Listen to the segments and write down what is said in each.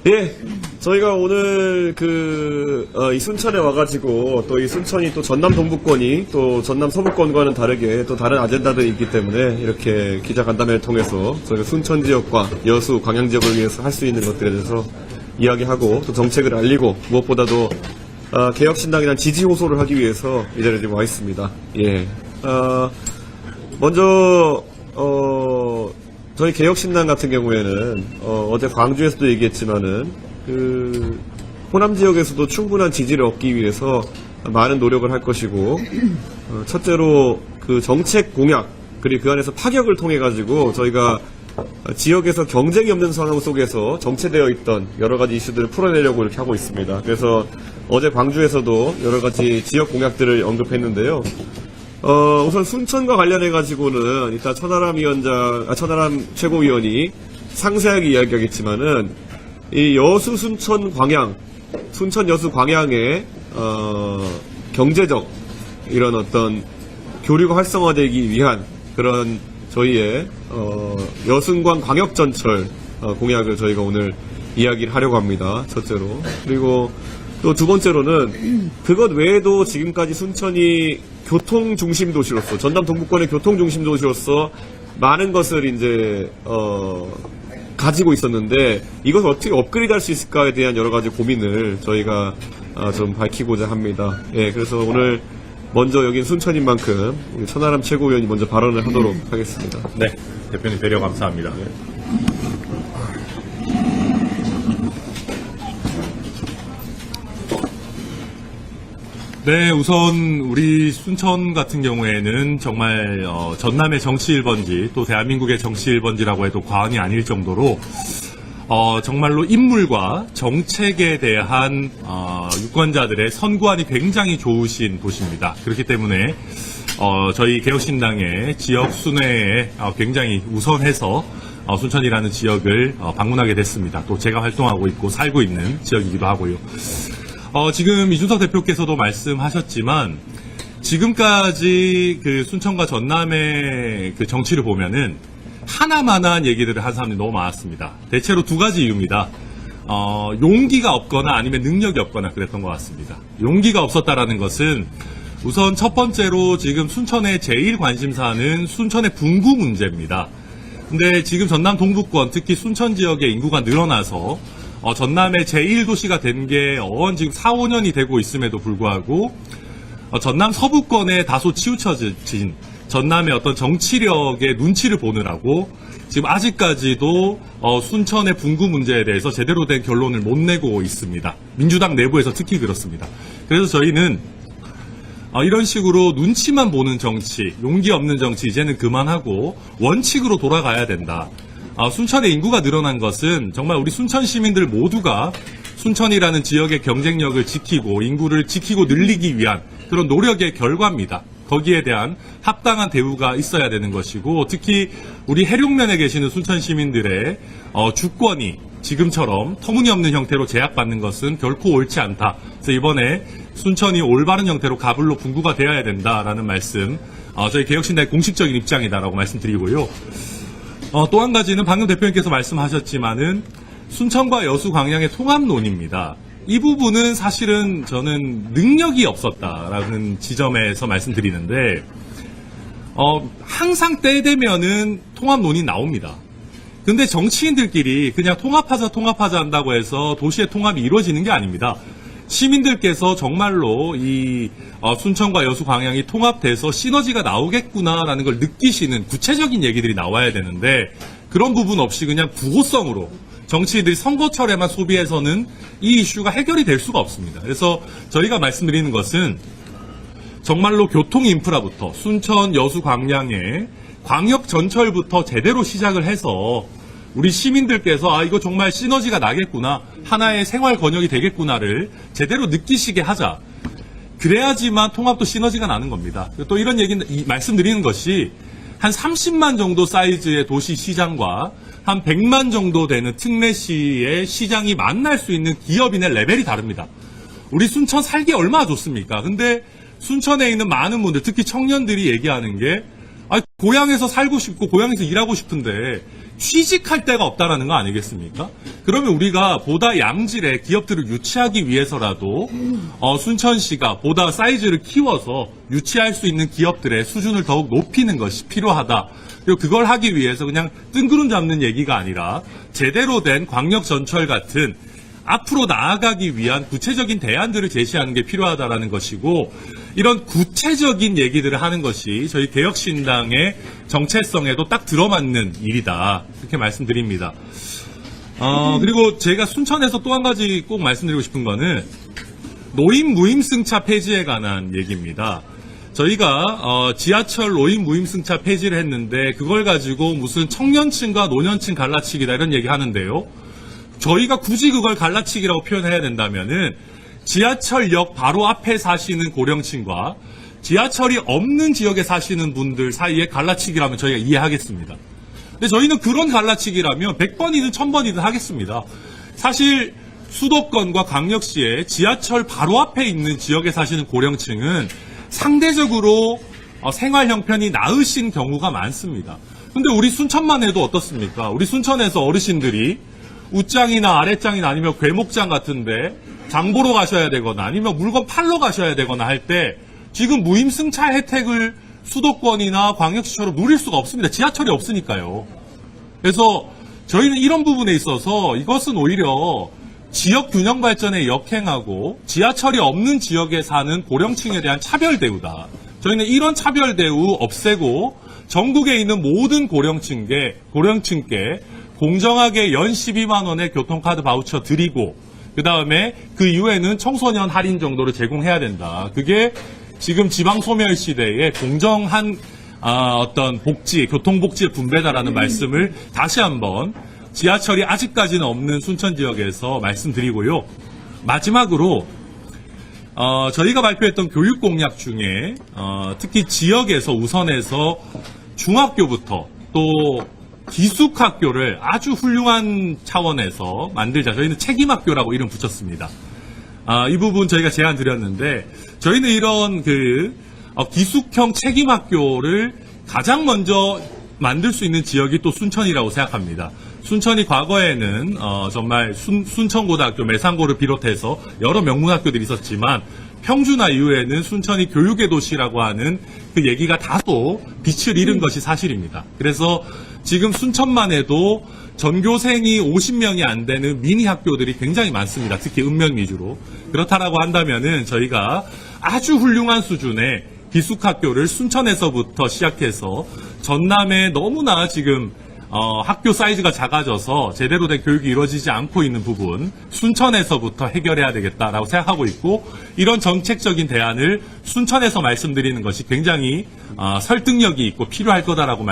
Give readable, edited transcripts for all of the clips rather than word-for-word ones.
예, 저희가 오늘 이 순천에 와가지고 또 이 순천이 또 전남 동부권이 또 전남 서부권과는 다르게 또 다른 아젠다들이 있기 때문에 이렇게 기자 간담회를 통해서 저희가 순천 지역과 여수, 광양 지역을 위해서 할 수 있는 것들에 대해서 이야기하고 또 정책을 알리고 무엇보다도 개혁신당이란 지지 호소를 하기 위해서 이 자리에 지금 와 있습니다. 예, 먼저 저희 개혁신당 같은 경우에는 어제 광주에서도 얘기했지만은 호남 지역에서도 충분한 지지를 얻기 위해서 많은 노력을 할 것이고 첫째로 그 정책 공약 그리고 그 안에서 파격을 통해 가지고 저희가 지역에서 경쟁이 없는 상황 속에서 정체되어 있던 여러 가지 이슈들을 풀어내려고 이렇게 하고 있습니다. 그래서 어제 광주에서도 여러 가지 지역 공약들을 언급했는데요. 우선 순천과 관련해가지고는 이따 천하람 최고위원이 상세하게 이야기하겠지만은, 이 여수 순천 광양, 순천 여수 광양의, 경제적, 이런 어떤 교류가 활성화되기 위한 그런 저희의, 여승광 광역전철, 공약을 저희가 오늘 이야기를 하려고 합니다. 첫째로. 그리고 또 두 번째로는 그것 외에도 지금까지 순천이 교통 중심 도시로서 전남 동부권의 교통 중심 도시로서 많은 것을 이제 가지고 있었는데 이것을 어떻게 업그레이드할 수 있을까에 대한 여러 가지 고민을 저희가 좀 밝히고자 합니다. 예, 그래서 오늘 먼저 여긴 순천인 만큼 우리 천하람 최고위원이 먼저 발언을 하도록 하겠습니다. 네, 대표님 배려 감사합니다. 네, 우선 우리 순천 같은 경우에는 정말 전남의 정치 1번지 또 대한민국의 정치 1번지라고 해도 과언이 아닐 정도로 정말로 인물과 정책에 대한 유권자들의 선구안이 굉장히 좋으신 도시입니다. 그렇기 때문에 저희 개혁신당의 지역 순회에 굉장히 우선해서 순천이라는 지역을 방문하게 됐습니다. 또 제가 활동하고 있고 살고 있는 지역이기도 하고요. 지금 이준석 대표께서도 말씀하셨지만 지금까지 그 순천과 전남의 그 정치를 보면은 하나만한 얘기들을 한 사람들이 너무 많았습니다. 대체로 두 가지 이유입니다. 용기가 없거나 아니면 능력이 없거나 그랬던 것 같습니다. 용기가 없었다라는 것은 우선 첫 번째로 지금 순천의 제일 관심사는 순천의 분구 문제입니다. 근데 지금 전남 동부권 특히 순천 지역의 인구가 늘어나서 전남의 제1도시가 된 게 지금 4, 5년이 되고 있음에도 불구하고 전남 서부권에 다소 치우쳐진 전남의 어떤 정치력의 눈치를 보느라고 지금 아직까지도 순천의 분구 문제에 대해서 제대로 된 결론을 못 내고 있습니다. 민주당 내부에서 특히 그렇습니다. 그래서 저희는 이런 식으로 눈치만 보는 정치, 용기 없는 정치 이제는 그만하고 원칙으로 돌아가야 된다. 순천의 인구가 늘어난 것은 정말 우리 순천 시민들 모두가 순천이라는 지역의 경쟁력을 지키고 인구를 지키고 늘리기 위한 그런 노력의 결과입니다. 거기에 대한 합당한 대우가 있어야 되는 것이고 특히 우리 해룡면에 계시는 순천 시민들의 주권이 지금처럼 터무니없는 형태로 제약받는 것은 결코 옳지 않다. 그래서 이번에 순천이 올바른 형태로 가불로 분구가 되어야 된다라는 말씀 저희 개혁신당의 공식적인 입장이다라고 말씀드리고요. 또 한 가지는 방금 대표님께서 말씀하셨지만은 순천과 여수 광양의 통합론입니다. 이 부분은 사실은 저는 능력이 없었다라는 지점에서 말씀드리는데 항상 때 되면은 통합론이 나옵니다. 근데 정치인들끼리 그냥 통합하자 한다고 해서 도시의 통합이 이루어지는 게 아닙니다. 시민들께서 정말로 이 순천과 여수 광양이 통합돼서 시너지가 나오겠구나라는 걸 느끼시는 구체적인 얘기들이 나와야 되는데 그런 부분 없이 그냥 구호성으로 정치인들이 선거철에만 소비해서는 이 이슈가 해결이 될 수가 없습니다. 그래서 저희가 말씀드리는 것은 정말로 교통 인프라부터 순천, 여수, 광양의 광역 전철부터 제대로 시작을 해서 우리 시민들께서 이거 정말 시너지가 나겠구나, 하나의 생활 권역이 되겠구나를 제대로 느끼시게 하자. 그래야지만 통합도 시너지가 나는 겁니다. 또 이런 말씀드리는 것이 한 30만 정도 사이즈의 도시 시장과 한 100만 정도 되는 특례시의 시장이 만날 수 있는 기업인의 레벨이 다릅니다. 우리 순천 살기 얼마나 좋습니까? 근데 순천에 있는 많은 분들, 특히 청년들이 얘기하는 게 고향에서 살고 싶고 고향에서 일하고 싶은데 취직할 데가 없다라는 거 아니겠습니까? 그러면 우리가 보다 양질의 기업들을 유치하기 위해서라도 순천시가 보다 사이즈를 키워서 유치할 수 있는 기업들의 수준을 더욱 높이는 것이 필요하다. 그리고 그걸 하기 위해서 그냥 뜬구름 잡는 얘기가 아니라 제대로 된 광역전철 같은 앞으로 나아가기 위한 구체적인 대안들을 제시하는 게 필요하다라는 것이고, 이런 구체적인 얘기들을 하는 것이 저희 개혁신당의 정체성에도 딱 들어맞는 일이다, 이렇게 말씀드립니다. 그리고 제가 순천에서 또 한 가지 꼭 말씀드리고 싶은 거는 노인 무임승차 폐지에 관한 얘기입니다. 저희가 지하철 노인 무임승차 폐지를 했는데 그걸 가지고 무슨 청년층과 노년층 갈라치기다 이런 얘기 하는데요. 저희가 굳이 그걸 갈라치기라고 표현해야 된다면은 지하철역 바로 앞에 사시는 고령층과 지하철이 없는 지역에 사시는 분들 사이에 갈라치기라면 저희가 이해하겠습니다. 근데 저희는 그런 갈라치기라면 100번이든 1000번이든 하겠습니다. 사실 수도권과 광역시에 지하철 바로 앞에 있는 지역에 사시는 고령층은 상대적으로 생활 형편이 나으신 경우가 많습니다. 근데 우리 순천만 해도 어떻습니까? 우리 순천에서 어르신들이 웃장이나 아랫장이나 아니면 괴목장 같은데 장 보러 가셔야 되거나 아니면 물건 팔러 가셔야 되거나 할 때 지금 무임승차 혜택을 수도권이나 광역시처럼 누릴 수가 없습니다. 지하철이 없으니까요. 그래서 저희는 이런 부분에 있어서 이것은 오히려 지역 균형 발전에 역행하고 지하철이 없는 지역에 사는 고령층에 대한 차별 대우다. 저희는 이런 차별 대우 없애고 전국에 있는 모든 고령층께 공정하게 연 12만 원의 교통카드 바우처 드리고 그 다음에 그 이후에는 청소년 할인 정도를 제공해야 된다. 그게 지금 지방 소멸 시대에 공정한 어떤 복지, 교통복지의 분배다라는 말씀을 다시 한번 지하철이 아직까지는 없는 순천 지역에서 말씀드리고요. 마지막으로 저희가 발표했던 교육 공약 중에 특히 지역에서 우선해서 중학교부터 또 기숙학교를 아주 훌륭한 차원에서 만들자. 저희는 책임학교라고 이름 붙였습니다. 이 부분 저희가 제안 드렸는데 저희는 이런 기숙형 책임학교를 가장 먼저 만들 수 있는 지역이 또 순천이라고 생각합니다. 순천이 과거에는 정말 순천고등학교, 매산고를 비롯해서 여러 명문학교들이 있었지만 평준화 이후에는 순천이 교육의 도시라고 하는 그 얘기가 다소 빛을 잃은 것이 사실입니다. 그래서 지금 순천만 해도 전교생이 50명이 안 되는 미니 학교들이 굉장히 많습니다. 특히 읍면 위주로. 그렇다라고 한다면은 저희가 아주 훌륭한 수준의 기숙학교를 순천에서부터 시작해서 전남에 너무나 지금 학교 사이즈가 작아져서 제대로 된 교육이 이루어지지 않고 있는 부분 순천에서부터 해결해야 되겠다라고 생각하고 있고, 이런 정책적인 대안을 순천에서 말씀드리는 것이 굉장히 설득력이 있고 필요할 거다라고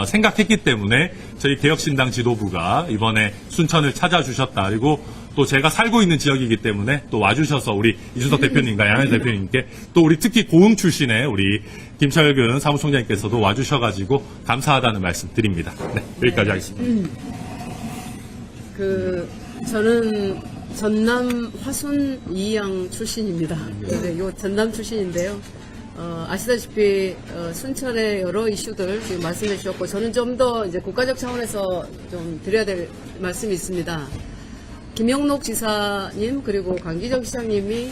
생각했기 때문에 저희 개혁신당 지도부가 이번에 순천을 찾아주셨다. 그리고 또 제가 살고 있는 지역이기 때문에 또 와주셔서 우리 이준석 대표님과 양현 대표님께 또 우리 특히 고흥 출신의 우리 김철근 사무총장님께서도 와주셔가지고 감사하다는 말씀 드립니다. 네, 여기까지 하겠습니다. 저는 전남 화순 이양 출신입니다. 네, 요 전남 출신인데요. 아시다시피 순천의 여러 이슈들 지금 말씀해 주셨고, 저는 좀 더 이제 국가적 차원에서 좀 드려야 될 말씀이 있습니다. 김영록 지사님 그리고 강기정 시장님이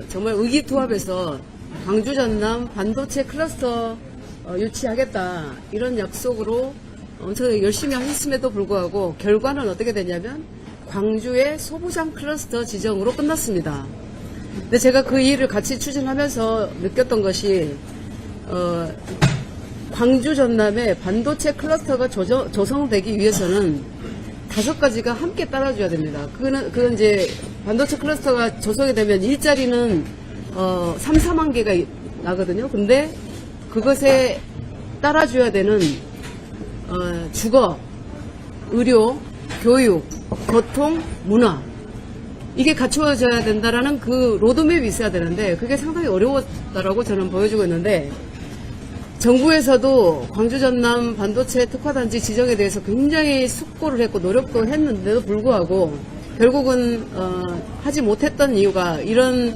정말 의기투합해서 광주 전남 반도체 클러스터 유치하겠다 이런 약속으로 엄청 열심히 하셨음에도 불구하고 결과는 어떻게 되냐면 광주의 소부장 클러스터 지정으로 끝났습니다. 근데 제가 그 일을 같이 추진하면서 느꼈던 것이 광주 전남의 반도체 클러스터가 조성되기 위해서는 5가지가 함께 따라줘야 됩니다. 그건 이제 반도체 클러스터가 조성이 되면 일자리는 3, 4만 개가 나거든요. 근데 그것에 따라줘야 되는 주거, 의료, 교육, 교통, 문화, 이게 갖추어져야 된다라는 그 로드맵이 있어야 되는데 그게 상당히 어려웠다라고 저는 보여주고 있는데, 정부에서도 광주 전남 반도체 특화단지 지정에 대해서 굉장히 숙고를 했고 노력도 했는데도 불구하고 결국은 하지 못했던 이유가 이런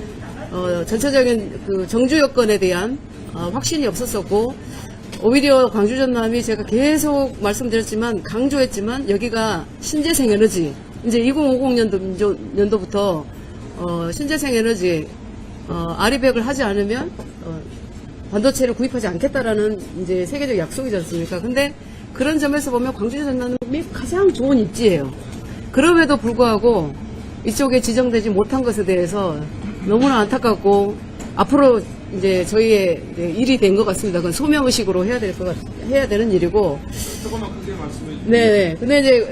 전체적인 그 정주 여건에 대한 확신이 없었었고, 오히려 광주 전남이 제가 계속 말씀드렸지만 강조했지만 여기가 신재생 에너지 이제 2050년도부터 신재생 에너지 아리백을 하지 않으면 반도체를 구입하지 않겠다라는 이제 세계적 약속이지 않습니까? 근데 그런 점에서 보면 광주 전남이 가장 좋은 입지예요. 그럼에도 불구하고 이쪽에 지정되지 못한 것에 대해서 너무나 안타깝고 앞으로 이제 저희의 일이 된 것 같습니다. 그건 소명의식으로 해야 되는 일이고. 조금만 크게 말씀해 주세요. 네. 근데 이제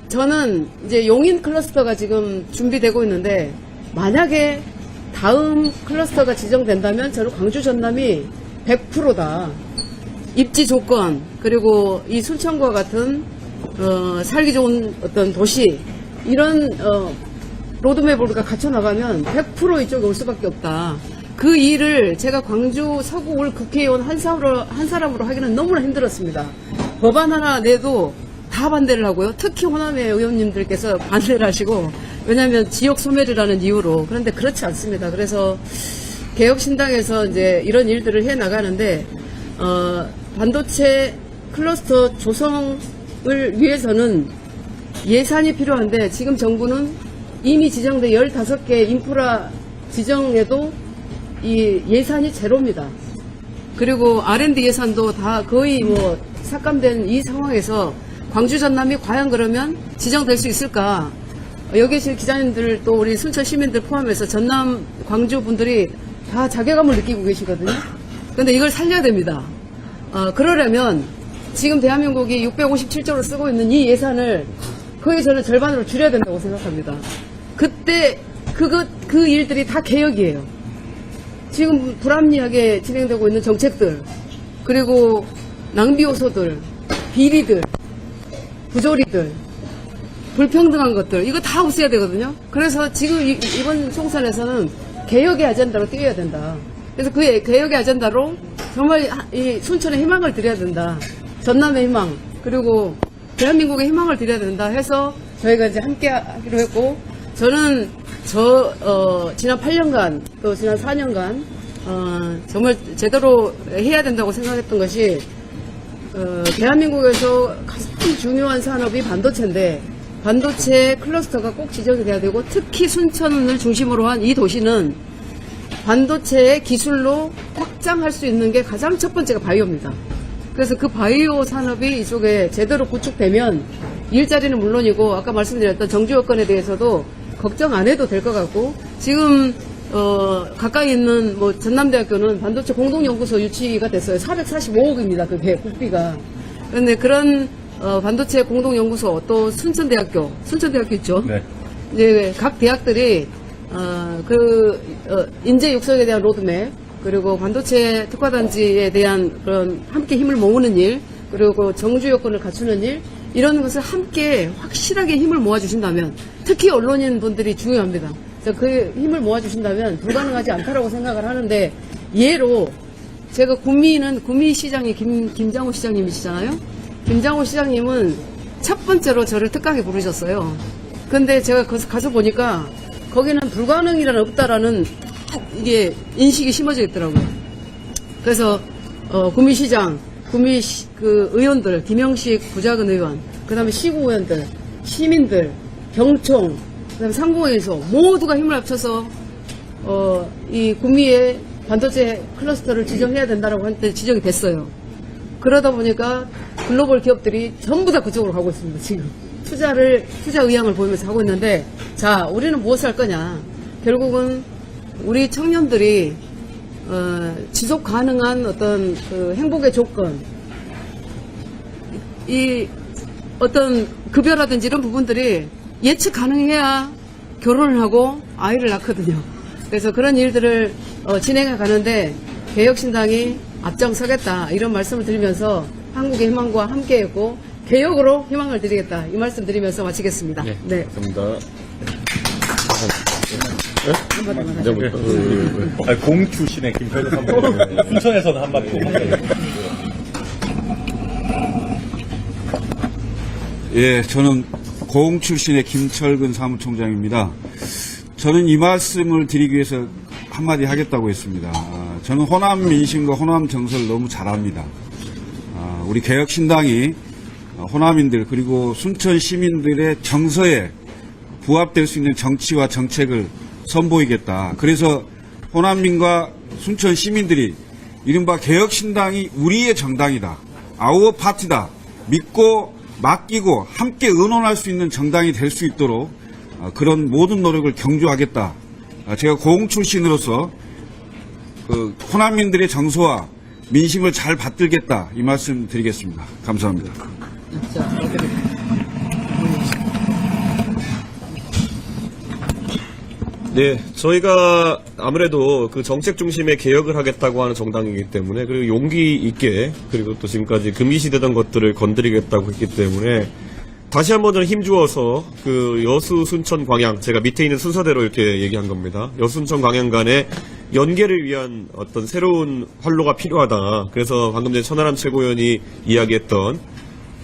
저는 이제 용인 클러스터가 지금 준비되고 있는데 만약에 다음 클러스터가 지정된다면 저는 광주 전남이 100%다. 입지 조건 그리고 이 순천과 같은 살기 좋은 어떤 도시 이런 로드맵을 우리가 갖춰 나가면 100% 이쪽에 올 수밖에 없다. 그 일을 제가 광주 서구 올 국회의원 한 사람으로 하기는 너무나 힘들었습니다. 법안 하나 내도 다 반대를 하고요. 특히 호남의 의원님들께서 반대를 하시고 왜냐하면 지역 소멸이라는 이유로. 그런데 그렇지 않습니다. 그래서 개혁신당에서 이제 이런 일들을 해 나가는데 반도체 클러스터 조성을 위해서는 예산이 필요한데 지금 정부는 이미 지정된 15개 인프라 지정에도 이 예산이 제로입니다. 그리고 R&D 예산도 다 거의 뭐 삭감된 이 상황에서 광주 전남이 과연 그러면 지정될 수 있을까? 여기 계신 기자님들 또 우리 순천 시민들 포함해서 전남 광주 분들이 다 자괴감을 느끼고 계시거든요. 그런데 이걸 살려야 됩니다. 그러려면 지금 대한민국이 657조를 쓰고 있는 이 예산을 거의 저는 절반으로 줄여야 된다고 생각합니다. 그때 그 일들이 다 개혁이에요. 지금 불합리하게 진행되고 있는 정책들 그리고 낭비 요소들 비리들 부조리들 불평등한 것들 이거 다 없애야 되거든요. 그래서 지금 이번 총선에서는 개혁의 아젠다로 뛰어야 된다. 그래서 그 개혁의 아젠다로 정말 이 순천에 희망을 드려야 된다. 전남의 희망 그리고 대한민국의 희망을 드려야 된다 해서 저희가 이제 함께 하기로 했고 저는 지난 8년간 또 지난 4년간 정말 제대로 해야 된다고 생각했던 것이 대한민국에서 가장 중요한 산업이 반도체인데 반도체 클러스터가 꼭 지정이 돼야 되고 특히 순천을 중심으로 한 이 도시는 반도체의 기술로 확장할 수 있는 게 가장 첫 번째가 바이오입니다. 그래서 그 바이오 산업이 이쪽에 제대로 구축되면 일자리는 물론이고 아까 말씀드렸던 정주 여건에 대해서도 걱정 안 해도 될 것 같고 지금 가까이 있는 뭐 전남대학교는 반도체 공동연구소 유치가 됐어요. 445억입니다. 그게 국비가. 그런데 그런 반도체 공동연구소 또 순천대학교 있죠. 네. 이제 각 대학들이 인재 육성에 대한 로드맵 그리고 반도체 특화단지에 대한 그런 함께 힘을 모으는 일 그리고 정주 여건을 갖추는 일 이런 것을 함께 확실하게 힘을 모아주신다면 특히 언론인 분들이 중요합니다. 그래서 그 힘을 모아주신다면 불가능하지 않다라고 생각을 하는데 예로 제가 구미 시장이 김장호 시장님이시잖아요. 김장호 시장님은 첫 번째로 저를 특강에 부르셨어요. 근데 제가 가서 보니까 거기는 불가능이란 없다라는 이게 인식이 심어져 있더라고요. 그래서 구미시장 그 의원들, 김영식 부작은 의원, 그 다음에 시구 의원들, 시민들, 경총, 그 다음에 상공회의소 모두가 힘을 합쳐서 이 구미의 반도체 클러스터를 지정해야 된다라고 할 때 지정이 됐어요. 그러다 보니까 글로벌 기업들이 전부 다 그쪽으로 가고 있습니다. 지금 투자 의향을 보이면서 하고 있는데 자 우리는 무엇을 할 거냐 결국은 우리 청년들이 지속 가능한 어떤 그 행복의 조건, 이 어떤 급여라든지 이런 부분들이 예측 가능해야 결혼을 하고 아이를 낳거든요. 그래서 그런 일들을 진행해 가는데 개혁신당이 앞장서겠다 이런 말씀을 드리면서 한국의 희망과 함께했고 개혁으로 희망을 드리겠다 이 말씀 드리면서 마치겠습니다. 네. 감사합니다. 공 출신의 김철근 사무총장 순천에서는 한마디 예, 저는 공 출신의 김철근 사무총장입니다. 저는 이 말씀을 드리기 위해서 한마디 하겠다고 했습니다. 저는 호남 민심과 호남 정서를 너무 잘 압니다. 우리 개혁신당이 호남인들 그리고 순천 시민들의 정서에 부합될 수 있는 정치와 정책을 선보이겠다. 그래서 호남민과 순천 시민들이 이른바 개혁신당이 우리의 정당이다. 아우어 파티다. 믿고 맡기고 함께 의논할 수 있는 정당이 될 수 있도록 그런 모든 노력을 경주하겠다. 제가 고흥 출신으로서 그 호남민들의 정서와 민심을 잘 받들겠다. 이 말씀 드리겠습니다. 감사합니다. 네, 저희가 아무래도 그 정책 중심의 개혁을 하겠다고 하는 정당이기 때문에, 그리고 용기 있게, 그리고 또 지금까지 금기시되던 것들을 건드리겠다고 했기 때문에, 다시 한번 저는 힘주어서 그 여수, 순천, 광양, 제가 밑에 있는 순서대로 이렇게 얘기한 겁니다. 여수, 순천, 광양 간의 연계를 위한 어떤 새로운 활로가 필요하다. 그래서 방금 전에 천하람 최고위원이 이야기했던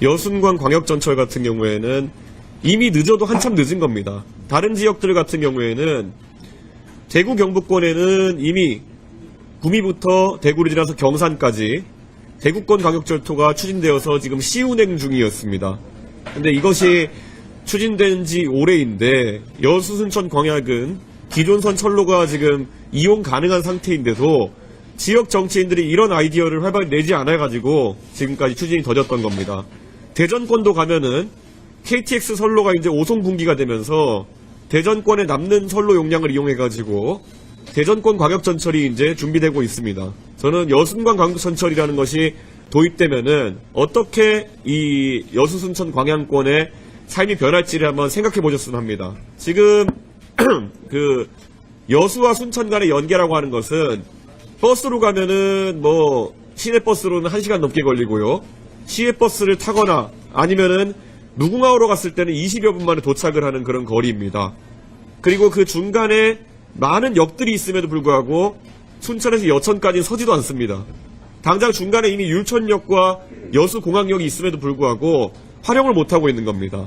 여순관 광역전철 같은 경우에는 이미 늦어도 한참 늦은 겁니다. 다른 지역들 같은 경우에는 대구 경북권에는 이미 구미부터 대구를 지나서 경산까지 대구권 광역철도가 추진되어서 지금 시운행 중이었습니다. 근데 이것이 추진된 지 오래인데 여수, 순천, 광양은 기존선 철로가 지금 이용 가능한 상태인데도 지역 정치인들이 이런 아이디어를 활발히 내지 않아가지고 지금까지 추진이 더뎠던 겁니다. 대전권도 가면은 KTX 선로가 이제 5송 분기가 되면서 대전권에 남는 선로 용량을 이용해가지고 대전권 광역전철이 이제 준비되고 있습니다. 저는 여순관 광역전철이라는 것이 도입되면은 어떻게 이 여수, 순천, 광양권의 삶이 변할지를 한번 생각해 보셨으면 합니다. 지금 그 여수와 순천 간의 연계라고 하는 것은 버스로 가면은 뭐 시내버스로는 1시간 넘게 걸리고요. 시외버스를 타거나 아니면은 무궁화호로 갔을 때는 20여 분 만에 도착을 하는 그런 거리입니다. 그리고 그 중간에 많은 역들이 있음에도 불구하고 순천에서 여천까지는 서지도 않습니다. 당장 중간에 이미 율천역과 여수공항역이 있음에도 불구하고 활용을 못하고 있는 겁니다.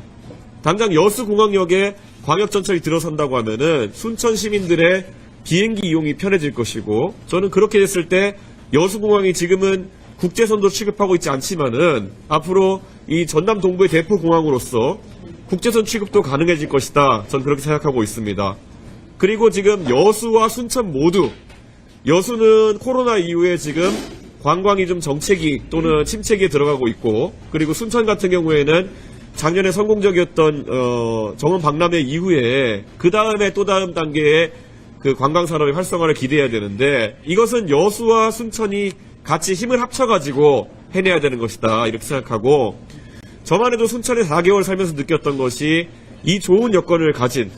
당장 여수공항역에 광역전철이 들어선다고 하면은 순천 시민들의 비행기 이용이 편해질 것이고, 저는 그렇게 됐을 때 여수공항이 지금은 국제선도 취급하고 있지 않지만은 앞으로 이 전남 동부의 대표 공항으로서 국제선 취급도 가능해질 것이다. 저는 그렇게 생각하고 있습니다. 그리고 지금 여수와 순천 모두, 여수는 코로나 이후에 지금 관광이 좀 정체기 또는 침체기에 들어가고 있고, 그리고 순천 같은 경우에는 작년에 성공적이었던 정원 박람회 이후에 그 다음에 또 다음 단계의 그 관광산업의 활성화를 기대해야 되는데, 이것은 여수와 순천이 같이 힘을 합쳐가지고 해내야 되는 것이다, 이렇게 생각하고, 저만 해도 순천에 4개월 살면서 느꼈던 것이 이 좋은 여건을 가진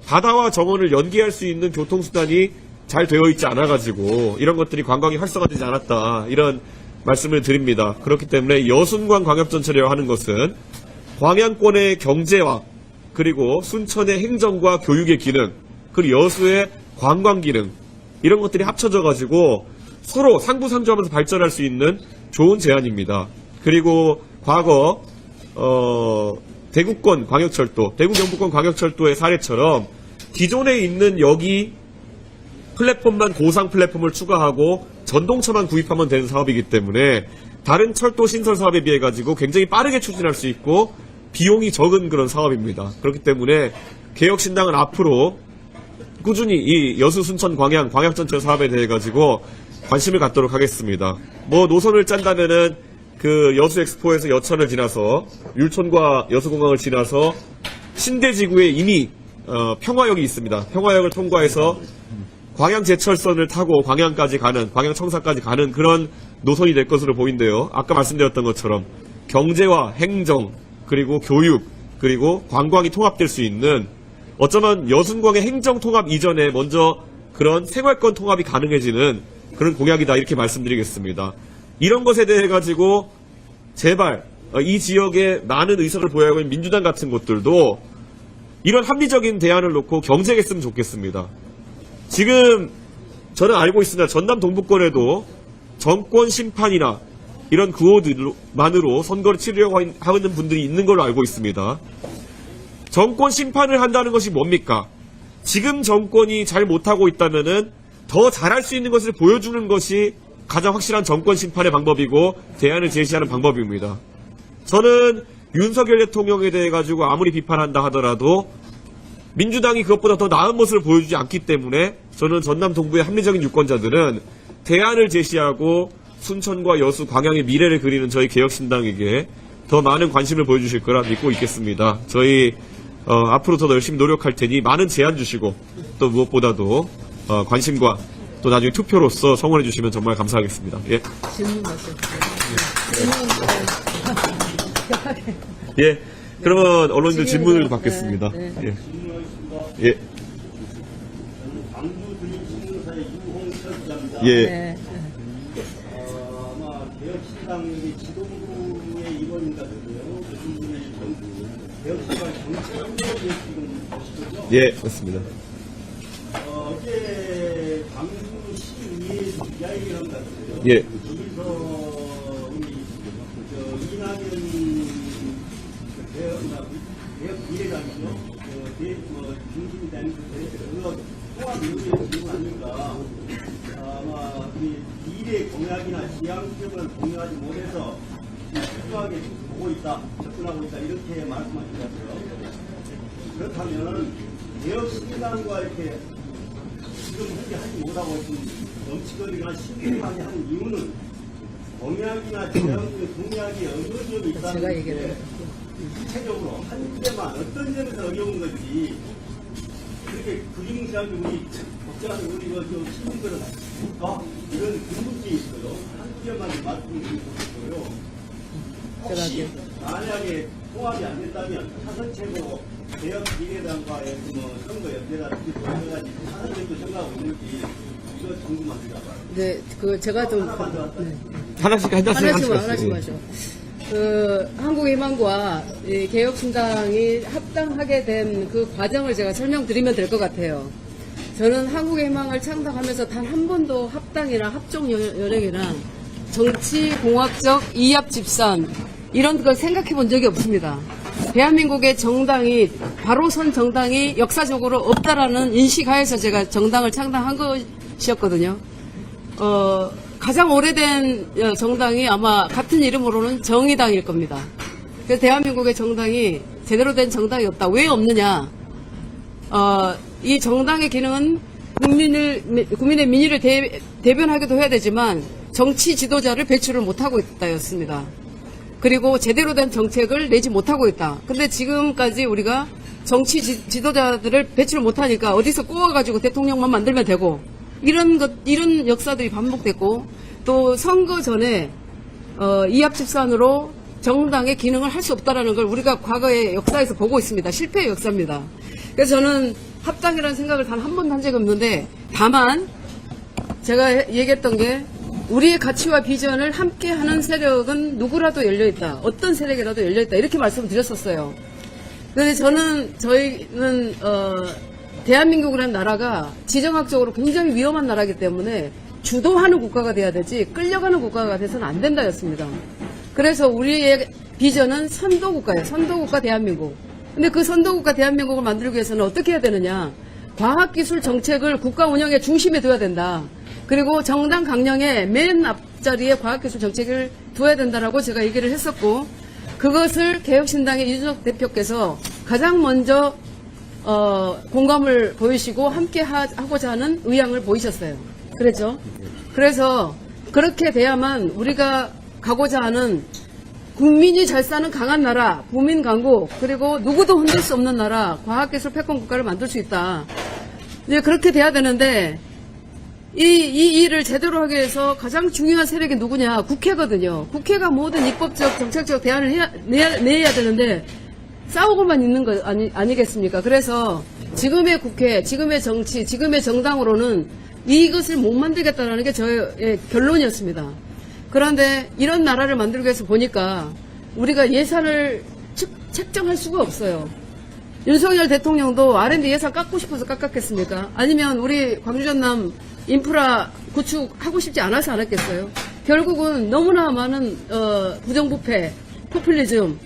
바다와 정원을 연계할 수 있는 교통수단이 잘 되어 있지 않아가지고 이런 것들이 관광이 활성화되지 않았다, 이런 말씀을 드립니다. 그렇기 때문에 여순관 광역전철이라고 하는 것은 광양권의 경제와 그리고 순천의 행정과 교육의 기능, 그리고 여수의 관광 기능, 이런 것들이 합쳐져가지고 서로 상부상조하면서 발전할 수 있는 좋은 제안입니다. 그리고 과거 대구권 광역철도, 대구 경북권 광역철도의 사례처럼 기존에 있는 여기 플랫폼만 고상 플랫폼을 추가하고 전동차만 구입하면 되는 사업이기 때문에 다른 철도 신설 사업에 비해 가지고 굉장히 빠르게 추진할 수 있고 비용이 적은 그런 사업입니다. 그렇기 때문에 개혁신당은 앞으로 꾸준히 이 여수, 순천, 광양, 광역전철 사업에 대해 가지고 관심을 갖도록 하겠습니다. 뭐 노선을 짠다면은 그 여수 엑스포에서 여천을 지나서 율촌과 여수공항을 지나서 신대지구에 이미 평화역이 있습니다. 평화역을 통과해서 광양제철선을 타고 광양까지 가는, 광양청사까지 가는 그런 노선이 될 것으로 보인대요. 아까 말씀드렸던 것처럼 경제와 행정, 그리고 교육, 그리고 관광이 통합될 수 있는, 어쩌면 여순광의 행정통합 이전에 먼저 그런 생활권 통합이 가능해지는 그런 공약이다, 이렇게 말씀드리겠습니다. 이런 것에 대해 가지고 제발 이 지역에 많은 의석을 보유하고 있는 민주당 같은 곳들도 이런 합리적인 대안을 놓고 경쟁했으면 좋겠습니다. 지금 저는 알고 있습니다. 전남 동부권에도 정권 심판이나 이런 구호들만으로 선거를 치르려고 하는 분들이 있는 걸로 알고 있습니다. 정권 심판을 한다는 것이 뭡니까? 지금 정권이 잘 못하고 있다면은 더 잘할 수 있는 것을 보여주는 것이 가장 확실한 정권 심판의 방법이고 대안을 제시하는 방법입니다. 저는 윤석열 대통령에 대해 가지고 아무리 비판한다 하더라도 민주당이 그것보다 더 나은 모습을 보여주지 않기 때문에 저는 전남 동부의 합리적인 유권자들은 대안을 제시하고 순천과 여수, 광양의 미래를 그리는 저희 개혁신당에게 더 많은 관심을 보여주실 거라 믿고 있겠습니다. 저희 앞으로 더 열심히 노력할 테니 많은 제안 주시고 또 무엇보다도 관심과 또 나중에 투표로서 성원해 주시면 정말 감사하겠습니다. 예. 질문 마셔. 예. 그러면 언론인들 질문을 받겠습니다. 네. 예. 예. 예. 네. 아마 개혁신당의 지도부의 일원인가 보고요. 그분의 정부 개혁신당 정치 협력에 지금 보시거든요. 예, 맞습니다. 어제 광주 시의회에서 이야기를 한 것 같은데요. 예. 여기서 우리 이낙연 개혁 비례당이죠. 중심당이 통합 이후에 질문 아닙니까? 아마 우리 미래 공약이나 지향점을 공유하지 못해서 필요하게 보고 있다, 접근하고 있다 이렇게 말씀하신 것 같아요. 그렇다면 개혁신당과 이렇게 지금 현재 하지 못하고 있는 정치권이나 신중하게 하는 이유는 공약이나 지향점 공약이 어느 점이 제가 있다는 얘기를 게 구체적으로 한 점만 어떤 점에서 어려운 건지 그렇게 그림시하게 우리 걱정하는 우리 시민들은 이런 궁금증이 있어요. 한 점만 말씀을 드리고 혹시 만약에 통합이 안 됐다면 사선책으로 개혁 비례당과의 선거 연대라든지 여러 가지 사선책도 생각하고 있는지 이거 궁금합니다. 네, 제가 좀 하나씩 하나씩 마셔. 한국희망과 이 개혁신당이 합당하게 된 그 과정을 제가 설명드리면 될 것 같아요. 저는 한국희망을 창당하면서 단 한 번도 합당이나 합종연행이나 정치공학적 이합집산 이런 걸 생각해 본 적이 없습니다. 대한민국의 정당이 바로 선 정당이 역사적으로 없다라는 인식하에서 제가 정당을 창당한 것이었거든요. 가장 오래된 정당이 아마 같은 이름으로는 정의당일 겁니다. 그래서 대한민국의 정당이 제대로 된 정당이 없다. 왜 없느냐? 이 정당의 기능은 국민의 민의를 대변하기도 해야 되지만 정치 지도자를 배출을 못하고 있다였습니다. 그리고 제대로 된 정책을 내지 못하고 있다. 근데 지금까지 우리가 정치 지도자들을 배출을 못하니까 어디서 꼬아가지고 대통령만 만들면 되고 이런 역사들이 반복됐고 또 선거 전에 이합집산으로 정당의 기능을 할 수 없다라는 걸 우리가 과거의 역사에서 보고 있습니다. 실패의 역사입니다. 그래서 저는 합당이라는 생각을 단 한 번도 한 적이 없는데 다만 제가 얘기했던 게 우리의 가치와 비전을 함께하는 세력은 누구라도 열려있다. 어떤 세력이라도 열려있다. 이렇게 말씀드렸었어요. 그런데 저희는 대한민국이라는 나라가 지정학적으로 굉장히 위험한 나라이기 때문에 주도하는 국가가 돼야 되지 끌려가는 국가가 돼서는 안 된다였습니다. 그래서 우리의 비전은 선도국가예요. 선도국가 대한민국. 근데 그 선도국가 대한민국을 만들기 위해서는 어떻게 해야 되느냐. 과학기술 정책을 국가 운영의 중심에 둬야 된다. 그리고 정당 강령의 맨 앞자리에 과학기술 정책을 둬야 된다라고 제가 얘기를 했었고 그것을 개혁신당의 이준석 대표께서 가장 먼저 공감을 보이시고 함께 하고자 하는 의향을 보이셨어요. 그랬죠? 그래서 그렇게 돼야만 우리가 가고자 하는 국민이 잘 사는 강한 나라, 국민 강국, 그리고 누구도 흔들 수 없는 나라, 과학기술 패권 국가를 만들 수 있다. 이제 그렇게 돼야 되는데 이 일을 제대로 하기 위해서 가장 중요한 세력이 누구냐? 국회거든요. 국회가 모든 입법적, 정책적 대안을 내야 되는데 싸우고만 있는 거 아니겠습니까? 그래서 지금의 국회, 지금의 정치, 지금의 정당으로는 이것을 못 만들겠다는 게 저의 결론이었습니다. 그런데 이런 나라를 만들기 위해서 보니까 우리가 예산을 책정할 수가 없어요. 윤석열 대통령도 R&D 예산 깎고 싶어서 깎았겠습니까? 아니면 우리 광주 전남 인프라 구축하고 싶지 않아서 안 했겠어요? 결국은 너무나 많은 부정부패, 포퓰리즘,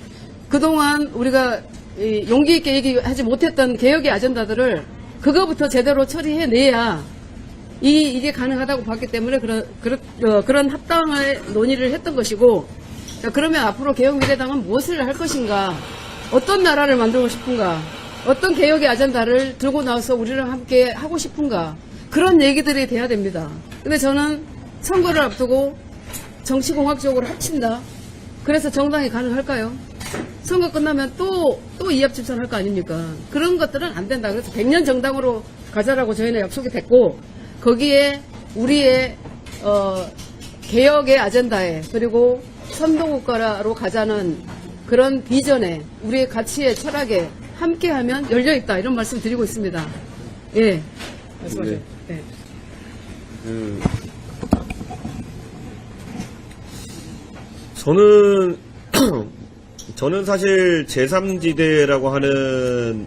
그동안 우리가 용기 있게 얘기하지 못했던 개혁의 아젠다들을 그거부터 제대로 처리해내야 이게 가능하다고 봤기 때문에 그런 합당을 논의를 했던 것이고, 자, 그러면 앞으로 개혁미래당은 무엇을 할 것인가, 어떤 나라를 만들고 싶은가, 어떤 개혁의 아젠다를 들고 나와서 우리랑 함께 하고 싶은가, 그런 얘기들이 돼야 됩니다. 근데 저는 선거를 앞두고 정치공학적으로 합친다, 그래서 정당이 가능할까요? 선거 끝나면 또 이합집산 할 거 아닙니까? 그런 것들은 안 된다. 그래서 100년 정당으로 가자라고 저희는 약속이 됐고, 거기에 우리의 개혁의 아젠다에, 그리고 선도국가로 가자는 그런 비전에, 우리의 가치에, 철학에 함께하면 열려있다, 이런 말씀 드리고 있습니다. 예, 말씀하세요. 네. 저는 사실 제3지대라고 하는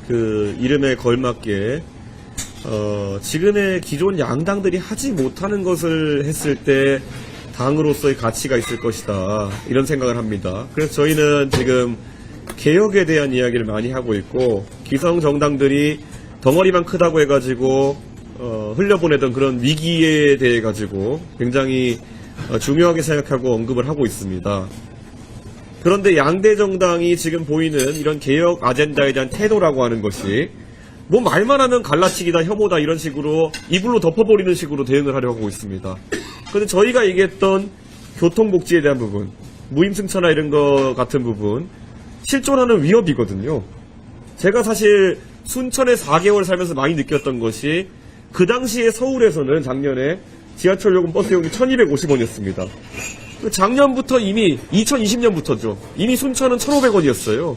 그 이름에 걸맞게 지금의 기존 양당들이 하지 못하는 것을 했을 때 당으로서의 가치가 있을 것이다, 이런 생각을 합니다. 그래서 저희는 지금 개혁에 대한 이야기를 많이 하고 있고, 기성 정당들이 덩어리만 크다고 해가지고 흘려보내던 그런 위기에 대해 가지고 굉장히 중요하게 생각하고 언급을 하고 있습니다. 그런데 양대 정당이 지금 보이는 이런 개혁 아젠다에 대한 태도라고 하는 것이 뭐 말만 하면 갈라치기다, 혐오다, 이런 식으로 이불로 덮어버리는 식으로 대응을 하려고 있습니다. 그런데 저희가 얘기했던 교통복지에 대한 부분, 무임승차나 이런 거 같은 부분, 실존하는 위협이거든요. 제가 사실 순천에 4개월 살면서 많이 느꼈던 것이, 그 당시에 서울에서는 작년에 지하철요금 버스요금이 1250원이었습니다. 작년부터 이미 2020년부터죠. 이미 순천은 1,500원이었어요.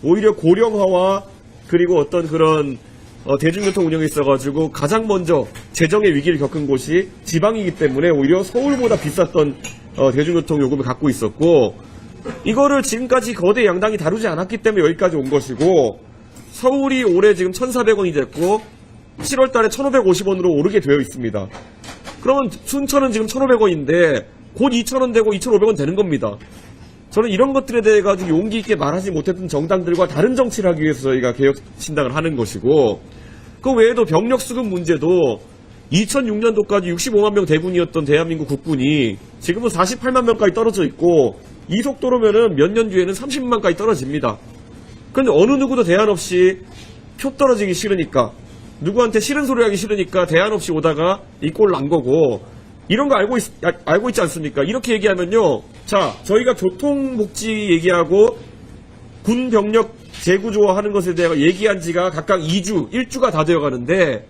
오히려 고령화와 그리고 어떤 그런 대중교통 운영에 있어가지고 가장 먼저 재정의 위기를 겪은 곳이 지방이기 때문에 오히려 서울보다 비쌌던 대중교통 요금을 갖고 있었고, 이거를 지금까지 거대 양당이 다루지 않았기 때문에 여기까지 온 것이고, 서울이 올해 지금 1,400원이 됐고 7월 달에 1,550원으로 오르게 되어 있습니다. 그러면 순천은 지금 1,500원인데 곧 2,000원 되고 2,500원 되는 겁니다. 저는 이런 것들에 대해 가지고 용기 있게 말하지 못했던 정당들과 다른 정치를 하기 위해서 저희가 개혁신당을 하는 것이고, 그 외에도 병력 수급 문제도 2006년도까지 65만 명 대군이었던 대한민국 국군이 지금은 48만 명까지 떨어져 있고, 이 속도로면은 몇 년 뒤에는 30만까지 떨어집니다. 그런데 어느 누구도 대안 없이 표 떨어지기 싫으니까, 누구한테 싫은 소리 하기 싫으니까 대안 없이 오다가 이 꼴 난 거고, 이런 거 알고 있지 않습니까? 이렇게 얘기하면요, 자, 저희가 교통복지 얘기하고 군 병력 재구조화하는 것에 대해 얘기한 지가 각각 2주, 1주가 다 되어 가는데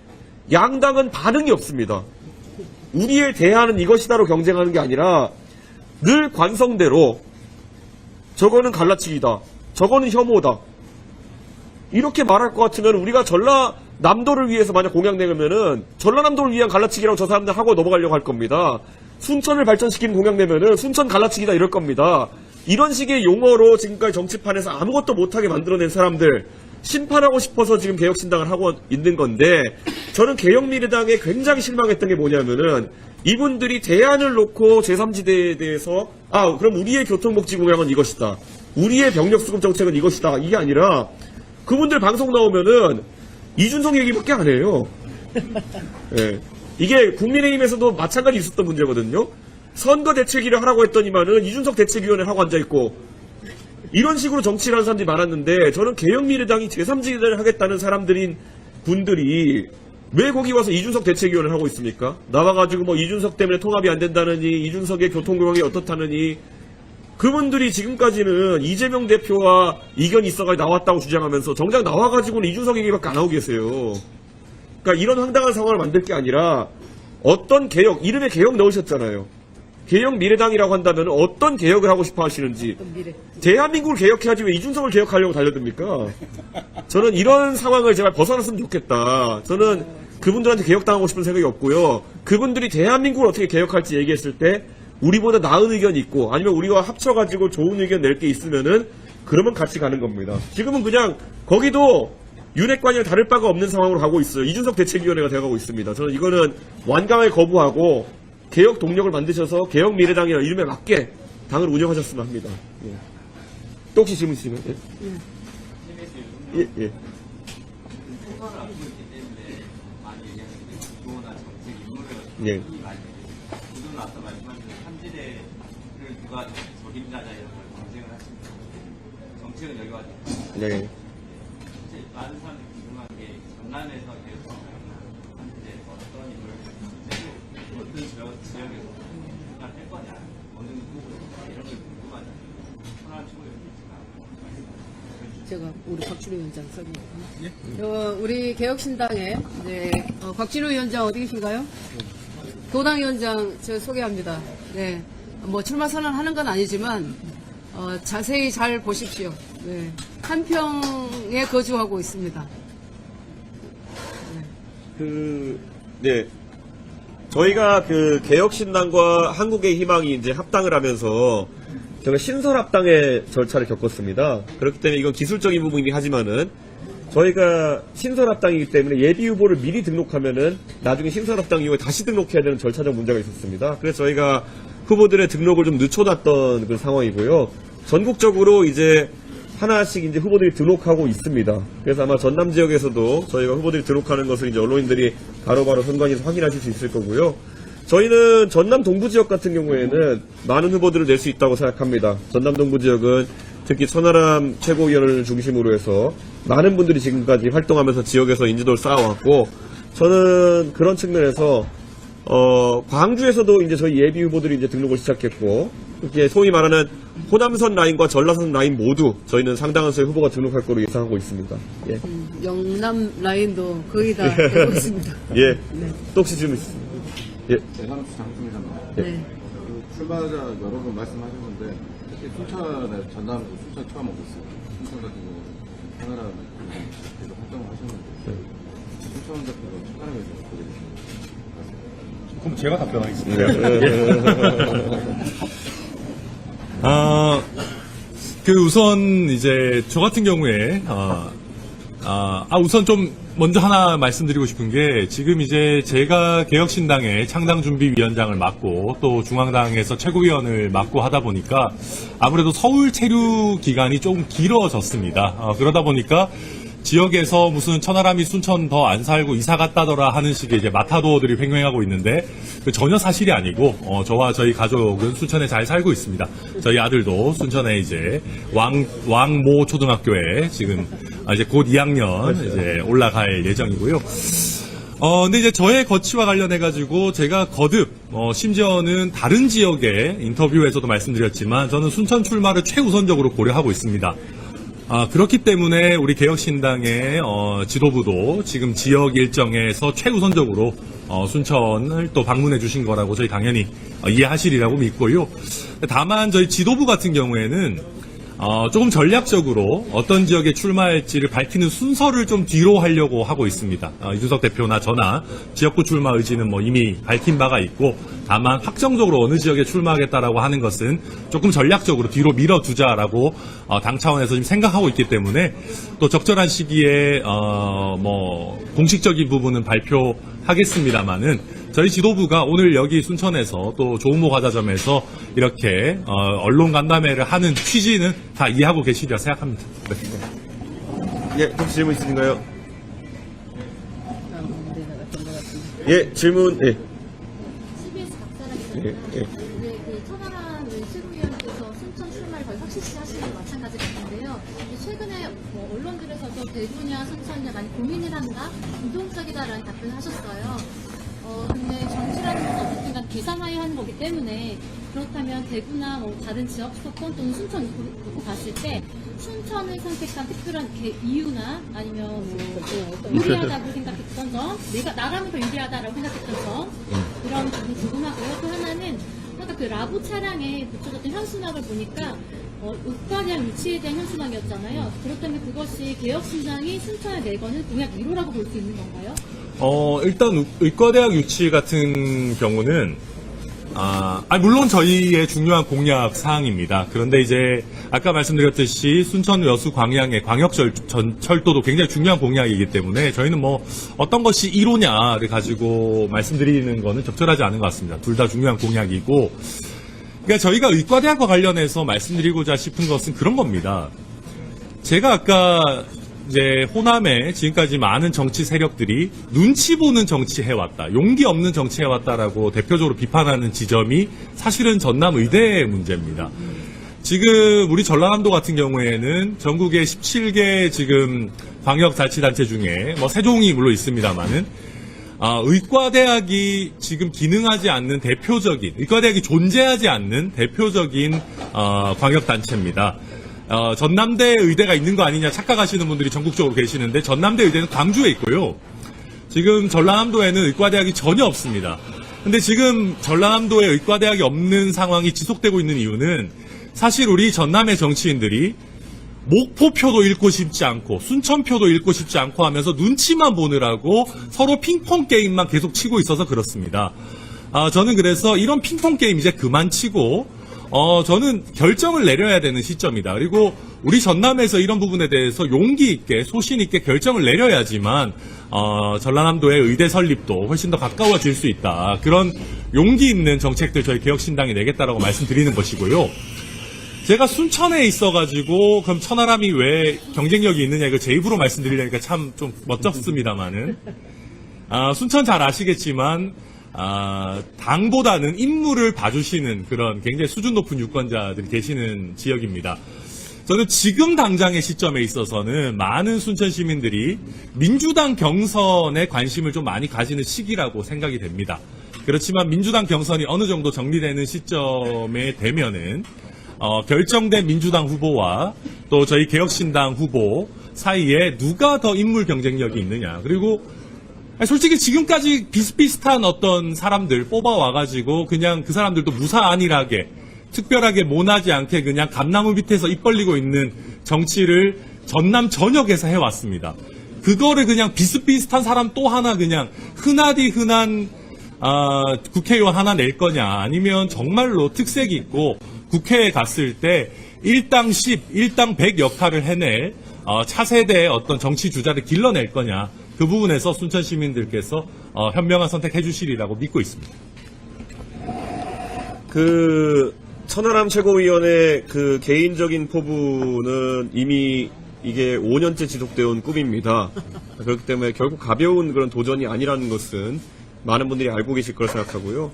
양당은 반응이 없습니다. 우리의 대안은 이것이다로 경쟁하는 게 아니라 늘 관성대로 저거는 갈라치기다, 저거는 혐오다, 이렇게 말할 것 같으면, 우리가 전라남도를 위해서 만약 공약 내면은 전라남도를 위한 갈라치기라고 저 사람들 하고 넘어가려고 할 겁니다. 순천을 발전시키는 공약 내면은 순천 갈라치기다 이럴 겁니다. 이런 식의 용어로 지금까지 정치판에서 아무것도 못하게 만들어낸 사람들 심판하고 싶어서 지금 개혁신당을 하고 있는 건데, 저는 개혁미래당에 굉장히 실망했던 게 뭐냐면은, 이분들이 대안을 놓고 제3지대에 대해서 그럼 우리의 교통복지 공약은 이것이다, 우리의 병력수급 정책은 이것이다, 이게 아니라 그분들 방송 나오면은 이준석 얘기밖에 안 해요. 예. 이게 국민의힘에서도 마찬가지 있었던 문제거든요. 선거 대책위를 하라고 했더니만은 이준석 대책위원회 하고 앉아있고, 이런 식으로 정치를 하는 사람들이 많았는데, 저는 개혁미래당이 제3지대를 하겠다는 사람들인 분들이 왜 거기 와서 이준석 대책위원회를 하고 있습니까? 나와가지고 뭐 이준석 때문에 통합이 안 된다느니, 이준석의 교통공약이 어떻다느니, 그분들이 지금까지는 이재명 대표와 이견이 있어가지고 나왔다고 주장하면서 정작 나와가지고는 이준석 얘기밖에 안 하고 계세요. 그러니까 이런 황당한 상황을 만들 게 아니라, 어떤 개혁, 이름에 개혁 넣으셨잖아요. 개혁 미래당이라고 한다면 어떤 개혁을 하고 싶어 하시는지, 대한민국을 개혁해야지 왜 이준석을 개혁하려고 달려듭니까? 저는 이런 상황을 제발 벗어났으면 좋겠다. 저는 그분들한테 개혁당하고 싶은 생각이 없고요. 그분들이 대한민국을 어떻게 개혁할지 얘기했을 때 우리보다 나은 의견이 있고, 아니면 우리와 합쳐가지고 좋은 의견 낼 게 있으면은 그러면 같이 가는 겁니다. 지금은 그냥 거기도 윤핵관이랑 다를 바가 없는 상황으로 가고 있어요. 이준석 대책위원회가 되어가고 있습니다. 저는 이거는 완강하게 거부하고 개혁 동력을 만드셔서 개혁 미래당이라는 이름에 맞게 당을 운영하셨으면 합니다. 예. 또 혹시 질문 있으시면? 예. 예. 예. 지금 아까 말씀하신 삼지대를 누가 적임자냐 이런 걸 경쟁을 하십니다. 정책은 여기 와서 네. 사실 많은 사람들이 궁금한 게 전남에서 계속 삼지대에서 어떤 일을 어떤 지역에서 할 거냐, 어느 후보로 이런 걸 궁금하잖아요. 호남 친구들이 있지만 제가 우리 곽진우 위원장 설명. 우리 개혁신당의 이제 곽진우 위원장 어디 계신가요? 도당위원장 저 소개합니다. 네, 뭐 출마 선언하는 건 아니지만 자세히 잘 보십시오. 네, 한평에 거주하고 있습니다. 네. 저희가 그 개혁신당과 한국의 희망이 이제 합당을 하면서 제가 신설합당의 절차를 겪었습니다. 그렇기 때문에 이건 기술적인 부분이긴 하지만은 저희가 신설합당이기 때문에 예비 후보를 미리 등록하면은 나중에 신설합당 이후에 다시 등록해야 되는 절차적 문제가 있었습니다. 그래서 저희가 후보들의 등록을 좀 늦춰놨던 그 상황이고요. 전국적으로 이제 하나씩 이제 후보들이 등록하고 있습니다. 그래서 아마 전남 지역에서도 저희가 후보들이 등록하는 것을 이제 언론인들이 바로바로 선관위에서 확인하실 수 있을 거고요. 저희는 전남 동부 지역 같은 경우에는 많은 후보들을 낼 수 있다고 생각합니다. 전남 동부 지역은 특히 천하람 최고위원을 중심으로 해서 많은 분들이 지금까지 활동하면서 지역에서 인지도를 쌓아왔고, 저는 그런 측면에서 광주에서도 이제 저희 예비 후보들이 이제 등록을 시작했고, 이렇게 소위 말하는 호남선 라인과 전라선 라인 모두 저희는 상당한 수의 후보가 등록할 거로 예상하고 있습니다. 예. 영남 라인도 거의 다 되고 있습니다. 예. 네. 또 혹시 질문 있습니까? 예. 대상수 장품이잖아요. 네. 그 출마자 여러 분 말씀하셨는데 특히 순천에 전남 순천 처음 오셨어요. 순천 같은 경우는 하나라는 계속 활동을 하셨는데 순천 같은 경우 첫날에 어떻게 되십니까? 그럼 제가 답변하겠습니다. 그 우선 이제 저 같은 경우에 우선 좀 먼저 하나 말씀드리고 싶은 게, 지금 이제 제가 개혁신당의 창당준비위원장을 맡고 또 중앙당에서 최고위원을 맡고 하다 보니까 아무래도 서울 체류 기간이 좀 길어졌습니다. 그러다 보니까 지역에서 무슨 천하람이 순천 더 안 살고 이사 갔다더라 하는 식의 이제 마타도어들이 횡행하고 있는데, 그 전혀 사실이 아니고 저와 저희 가족은 순천에 잘 살고 있습니다. 저희 아들도 순천에 이제 왕모 초등학교에 지금 이제 곧 2학년 이제 올라갈 예정이고요. 근데 이제 저의 거취와 관련해가지고 제가 거듭, 심지어는 다른 지역의 인터뷰에서도 말씀드렸지만 저는 순천 출마를 최우선적으로 고려하고 있습니다. 그렇기 때문에 우리 개혁신당의 지도부도 지금 지역 일정에서 최우선적으로 순천을 또 방문해 주신 거라고 저희 당연히 이해하시리라고 믿고요. 다만 저희 지도부 같은 경우에는 조금 전략적으로 어떤 지역에 출마할지를 밝히는 순서를 좀 뒤로 하려고 하고 있습니다. 이준석 대표나 저나 지역구 출마 의지는 뭐 이미 밝힌 바가 있고, 다만 확정적으로 어느 지역에 출마하겠다라고 하는 것은 조금 전략적으로 뒤로 밀어두자라고 당 차원에서 지금 생각하고 있기 때문에 또 적절한 시기에 뭐 공식적인 부분은 발표하겠습니다만은, 저희 지도부가 오늘 여기 순천에서 또 조은모 과자점에서 이렇게 언론 간담회를 하는 취지는 다 이해하고 계시리라 생각합니다. 네. 예, 혹시 질문 있으신가요? 예, 질문, 예. CBS 박사라기보다 예, 예. 그 천하람 최고위원께서 순천 출마를 거의 확실시 하시는 건 마찬가지 같은데요. 최근에 뭐 언론들에서도 대구냐 순천냐 많이 고민을 한다, 이동적이다라는 답변을 하셨어요. 근데 정치라는 것은 어쨌든 간 계산하에 하는 거기 때문에, 그렇다면 대구나 뭐 다른 지역 수도권 또는 순천 놓고 봤을 때 순천을 선택한 특별한 이유나 아니면 뭐 유리하다고 생각했던 점, 나라면 더 유리하다라고 생각했던 점, 이런 부분 궁금하고요. 또 하나는 아까 그 라보 차량에 붙여졌던 현수막을 보니까 의과대학 유치에 대한 현수막이었잖아요. 그렇다면 그것이 개혁신당이 순천에 내거는 공약 1호라고 볼 수 있는 건가요? 일단 의과대학 유치 같은 경우는 물론 저희의 중요한 공약 사항입니다. 그런데 이제 아까 말씀드렸듯이 순천 여수 광양의 광역철도도 굉장히 중요한 공약이기 때문에 저희는 뭐 어떤 것이 1호냐를 가지고 말씀드리는 거는 적절하지 않은 것 같습니다. 둘 다 중요한 공약이고, 그러니까 저희가 의과대학과 관련해서 말씀드리고자 싶은 것은 그런 겁니다. 제가 아까 이제 호남에 지금까지 많은 정치 세력들이 눈치 보는 정치 해왔다, 용기 없는 정치 해왔다라고 대표적으로 비판하는 지점이 사실은 전남 의대의 문제입니다. 지금 우리 전라남도 같은 경우에는 전국의 17개 지금 광역자치단체 중에 뭐 세종이 물론 있습니다만은 의과대학이 지금 기능하지 않는 대표적인, 의과대학이 존재하지 않는 대표적인 광역단체입니다. 전남대 의대가 있는 거 아니냐 착각하시는 분들이 전국적으로 계시는데 전남대 의대는 광주에 있고요. 지금 전라남도에는 의과대학이 전혀 없습니다. 근데 지금 전라남도에 의과대학이 없는 상황이 지속되고 있는 이유는 사실 우리 전남의 정치인들이 목포표도 읽고 싶지 않고 순천표도 읽고 싶지 않고 하면서 눈치만 보느라고 서로 핑퐁 게임만 계속 치고 있어서 그렇습니다. 저는 그래서 이런 핑퐁 게임 이제 그만 치고 저는 결정을 내려야 되는 시점이다. 그리고 우리 전남에서 이런 부분에 대해서 용기 있게 소신 있게 결정을 내려야지만 전라남도의 의대 설립도 훨씬 더 가까워질 수 있다. 그런 용기 있는 정책들 저희 개혁신당이 내겠다라고 말씀드리는 것이고요. 제가 순천에 있어가지고 그럼 천하람이 왜 경쟁력이 있느냐 이거 제 입으로 말씀드리려니까 참 좀 멋쩍습니다만은 순천 잘 아시겠지만 당보다는 인물을 봐주시는 그런 굉장히 수준 높은 유권자들이 계시는 지역입니다. 저는 지금 당장의 시점에 있어서는 많은 순천 시민들이 민주당 경선에 관심을 좀 많이 가지는 시기라고 생각이 됩니다. 그렇지만 민주당 경선이 어느 정도 정리되는 시점에 되면은 결정된 민주당 후보와 또 저희 개혁신당 후보 사이에 누가 더 인물 경쟁력이 있느냐. 그리고 솔직히 지금까지 비슷비슷한 어떤 사람들 뽑아와가지고 그냥 그 사람들도 무사안일하게 특별하게 모나지 않게 그냥 감나무 밑에서 입 벌리고 있는 정치를 전남 전역에서 해왔습니다. 그거를 그냥 비슷비슷한 사람 또 하나 그냥 흔하디 흔한 국회의원 하나 낼 거냐 아니면 정말로 특색 있고 국회에 갔을 때 1당 10, 1당 100 역할을 해낼 차세대의 어떤 정치 주자를 길러낼 거냐 그 부분에서 순천 시민들께서 현명한 선택해 주시리라고 믿고 있습니다. 천하람 최고위원의 그 개인적인 포부는 이미 이게 5년째 지속되어 온 꿈입니다. 그렇기 때문에 결국 가벼운 그런 도전이 아니라는 것은 많은 분들이 알고 계실 거라 생각하고요.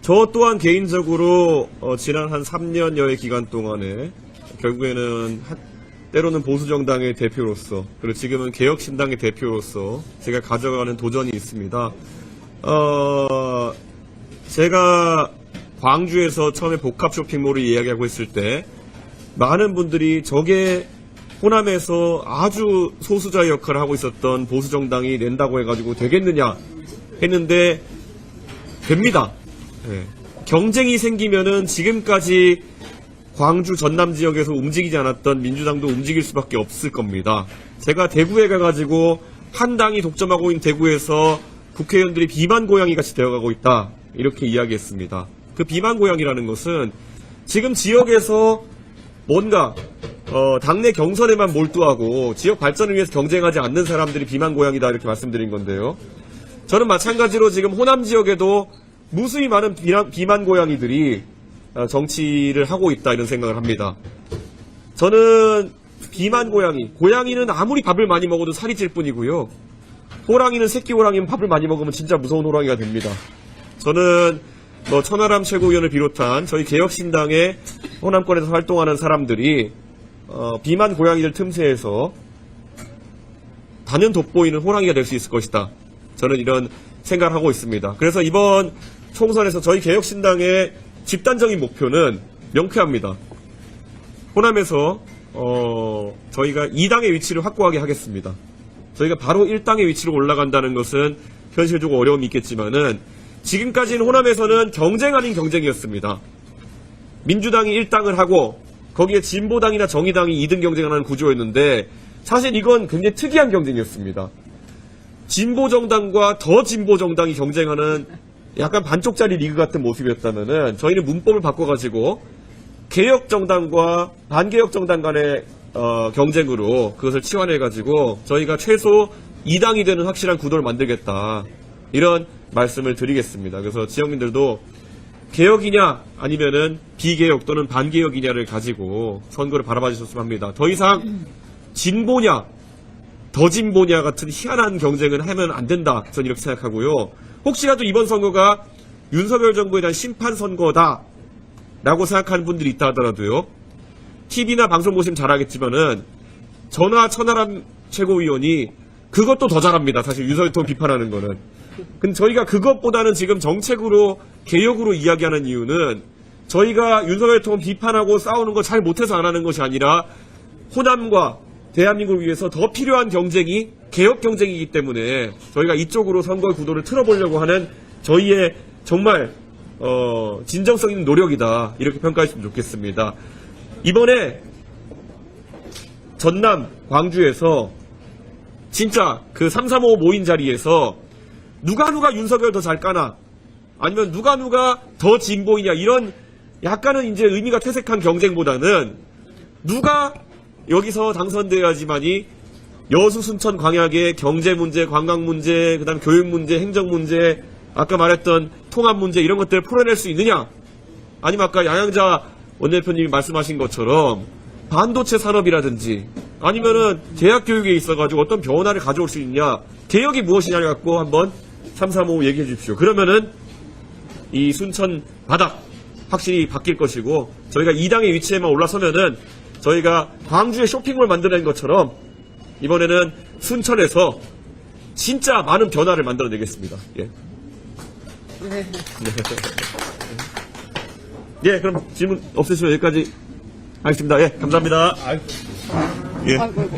저 또한 개인적으로 지난 한 3년여의 기간 동안에 결국에는 때로는 보수정당의 대표로서 그리고 지금은 개혁신당의 대표로서 제가 가져가는 도전이 있습니다. 제가 광주에서 처음에 복합 쇼핑몰을 이야기하고 있을 때 많은 분들이 저게 호남에서 아주 소수자의 역할을 하고 있었던 보수정당이 낸다고 해가지고 되겠느냐 했는데 됩니다. 네. 경쟁이 생기면은 지금까지 광주 전남 지역에서 움직이지 않았던 민주당도 움직일 수밖에 없을 겁니다. 제가 대구에 가가지고 한 당이 독점하고 있는 대구에서 국회의원들이 비만 고양이 같이 되어가고 있다 이렇게 이야기했습니다. 그 비만 고양이라는 것은 지금 지역에서 뭔가 당내 경선에만 몰두하고 지역 발전을 위해서 경쟁하지 않는 사람들이 비만 고양이다 이렇게 말씀드린 건데요. 저는 마찬가지로 지금 호남 지역에도 무수히 많은 비만 고양이들이 정치를 하고 있다 이런 생각을 합니다. 저는 비만 고양이는 아무리 밥을 많이 먹어도 살이 찔 뿐이고요. 호랑이는 새끼 호랑이는 밥을 많이 먹으면 진짜 무서운 호랑이가 됩니다. 저는 천하람 최고위원을 비롯한 저희 개혁신당의 호남권에서 활동하는 사람들이 비만 고양이들 틈새에서 단연 돋보이는 호랑이가 될 수 있을 것이다. 저는 이런 생각을 하고 있습니다. 그래서 이번 총선에서 저희 개혁신당의 집단적인 목표는 명쾌합니다. 호남에서 저희가 2당의 위치를 확고하게 하겠습니다. 저희가 바로 1당의 위치로 올라간다는 것은 현실적으로 어려움이 있겠지만은 지금까지는 호남에서는 경쟁 아닌 경쟁이었습니다. 민주당이 1당을 하고 거기에 진보당이나 정의당이 2등 경쟁하는 구조였는데 사실 이건 굉장히 특이한 경쟁이었습니다. 진보정당과 더 진보정당이 경쟁하는 약간 반쪽짜리 리그 같은 모습이었다면은 저희는 문법을 바꿔가지고 개혁정당과 반개혁정당 간의 경쟁으로 그것을 치환해가지고 저희가 최소 2당이 되는 확실한 구도를 만들겠다. 이런 말씀을 드리겠습니다. 그래서 지역민들도 개혁이냐 아니면은 비개혁 또는 반개혁이냐를 가지고 선거를 바라봐 주셨으면 합니다. 더 이상 진보냐 더 진보냐 같은 희한한 경쟁을 하면 안 된다. 저는 이렇게 생각하고요. 혹시라도 이번 선거가 윤석열 정부에 대한 심판 선거다 라고 생각하는 분들이 있다 하더라도요. TV나 방송 보시면 잘 알겠지만은 전하 천하람 최고위원이 그것도 더 잘합니다. 사실 윤석열 대통령 비판하는 거는. 근데 저희가 그것보다는 지금 정책으로 개혁으로 이야기하는 이유는 저희가 윤석열 대통령 비판하고 싸우는 거 잘 못해서 안 하는 것이 아니라 호남과 대한민국을 위해서 더 필요한 경쟁이 개혁 경쟁이기 때문에 저희가 이쪽으로 선거 구도를 틀어보려고 하는 저희의 정말 진정성 있는 노력이다. 이렇게 평가했으면 좋겠습니다. 이번에 전남 광주에서 진짜 그 335 모인 자리에서 누가 윤석열 더 잘 까나 아니면 누가 더 진보이냐 이런 약간은 이제 의미가 퇴색한 경쟁보다는 누가 여기서 당선돼야지만이 여수 순천 광약의 경제 문제, 관광 문제, 그다음 교육 문제, 행정 문제, 아까 말했던 통합 문제 이런 것들을 풀어낼 수 있느냐? 아니면 아까 양양자 원내대표님이 말씀하신 것처럼 반도체 산업이라든지 아니면은 대학 교육에 있어가지고 어떤 변화를 가져올 수 있냐? 개혁이 무엇이냐를 갖고 한번 335 얘기해 주십시오. 그러면은 이 순천 바닥 확실히 바뀔 것이고 저희가 이 당의 위치에만 올라서면은 저희가 광주에 쇼핑몰 만들어낸 것처럼 이번에는 순천에서 진짜 많은 변화를 만들어내겠습니다. 예. 네. 예, 그럼 질문 없으시면 여기까지 하겠습니다. 예, 감사합니다. 예. 아이고,